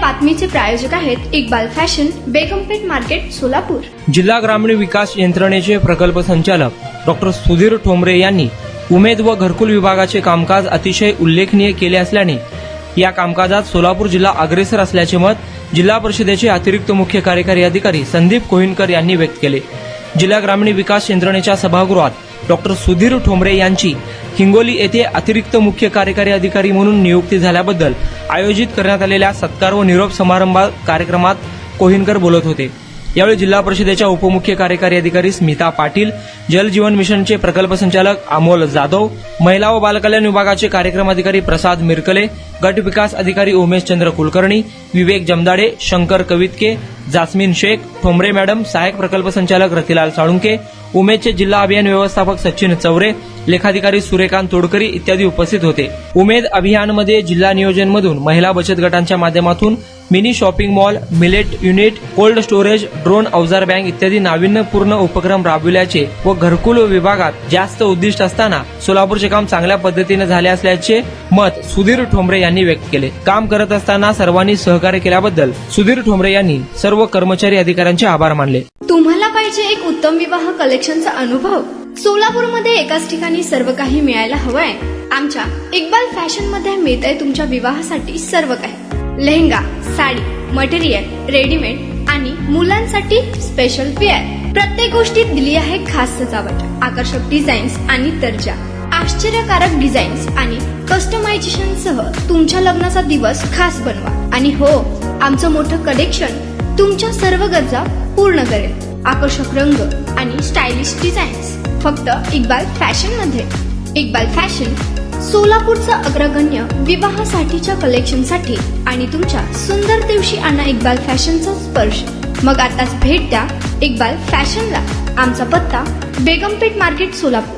बातमीचे प्रायोजक आहेत Iqbal fashion, बेगमपेठ market, Solapur. जिल्हा ग्रामीण विकास यंत्रणेचे प्रकल्प संचालक डॉक्टर सुधीर ठोंबरे यांनी उमेद व घरकुल विभागाचे कामकाज अतिशय उल्लेखनीय केले असल्याने या कामकाजात सोलापूर जिल्हा अग्रेसर असल्याचे मत जिल्हा परिषदेचे अतिरिक्त मुख्य कार्यकारी अधिकारी संदीप कोहिनकर यांनी व्यक्त केले। जिल्हा ग्रामीण विकास यंत्रणेच्या सभागृहात डॉक्टर सुधीर ठोंबरे यांची हिंगोली येथे अतिरिक्त मुख्य कार्यकारी अधिकारी म्हणून नियुक्ती झाल्याबद्दल आयोजित करण्यात आलेल्या सत्कार व निरोप समारंभ कार्यक्रमात कोहिनकर बोलत होते। यावेळी जिल्हा परिषदेच्या उपमुख्य कार्यकारी अधिकारी स्मिता पाटील, जल जीवन मिशनचे प्रकल्प संचालक अमोल जाधव, महिला व बालकल्याण विभागाचे कार्यक्रम अधिकारी प्रसाद मिरकले, गट विकास अधिकारी उमेश चंद्र कुलकर्णी, विवेक जमदाडे, शंकर कवितके, जास्मिन शेख, ठोंबरे मॅडम, सहाय्यक प्रकल्प संचालक रतिलाल साळुंके, उमेदचे जिल्हा अभियान व्यवस्थापक सचिन चौरे, लेखाधिकारी सूर्यकांत तोडकरी इत्यादी उपस्थित होते। उमेद अभियानमध्ये जिल्हा नियोजन मधून महिला बचत गटांच्या माध्यमातून mini shopping mall, millet unit, cold storage, drone अवजार बँक इत्यादी नाविन्यपूर्ण उपक्रम राबविल्याचे व घरकुल विभागात जास्त उद्दिष्ट असताना सोलापूरचे काम चांगल्या पद्धतीने झाले असल्याचे मत सुधीर ठोंबरे यांनी व्यक्त केले। काम करत असताना सर्वांनी सहकार्य केल्याबद्दल सुधीर ठोंबरे यांनी सर्व कर्मचारी अधिकाऱ्यांचे आभार मानले। तुम्हाला पाहिजे एक उत्तम विवाह कलेक्शनचा अनुभव? सोलापूरमध्ये एकाच ठिकाणी सर्व काही मिळायला हवंय? आमच्या इक्बाल फॅशन मध्ये मिळतंय तुमच्या विवाहासाठी सर्व काही। लेहंगा, साडी, मटेरियल, रेडीमेड आणि मुलांसाठी स्पेशल वेअर। प्रत्येक गोष्टीत दिली आहे खास सजावट, आकर्षक डिझाईन्स आणि दर्जा, आश्चर्यकारक डिझाईन्स आणि कस्टमायझेशन सह तुमच्या लग्नाचा दिवस खास बनवा। आणि हो, आमचं मोठं कलेक्शन तुमच्या सर्व गरजा पूर्ण करेल। आकर्षक रंग आणि स्टायलिश डिझाईन्स फक्त इक्बाल फॅशन मध्ये। इक्बाल फॅशन सोलापूरचा अग्रगण्य विवाहासाठीच्या कलेक्शनसाठी आणि तुमच्या सुंदर दिवशी आणा इक्बाल फॅशनचा स्पर्श। मग आताच भेट द्या इक्बाल फॅशनला। आमचा पत्ता बेगमपेठ मार्केट, सोलापूर।